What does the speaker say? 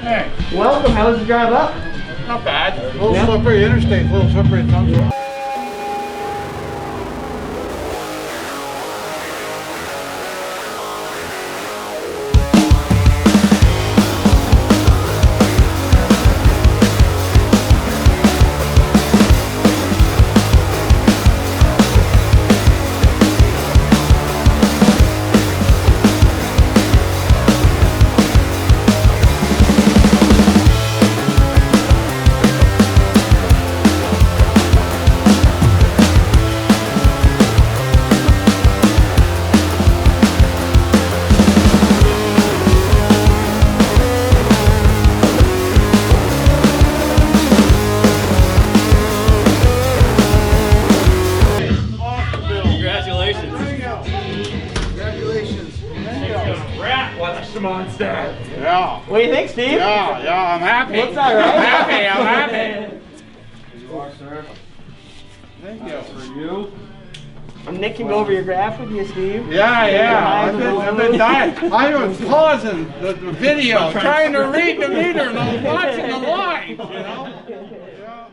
Hey. Welcome. How was the drive up? Not bad. A little slippery interstate, a little slippery at times. Watch the monster. Yeah. What do you think, Steve? Yeah, I'm happy. Looks all right. I'm happy. Here you are, sir. Thank you. For you. Nick can go over your graph with you, Steve. Yeah. I've been dying. I was pausing the video, trying to read the meter, and I was watching the lines, you know? Yeah.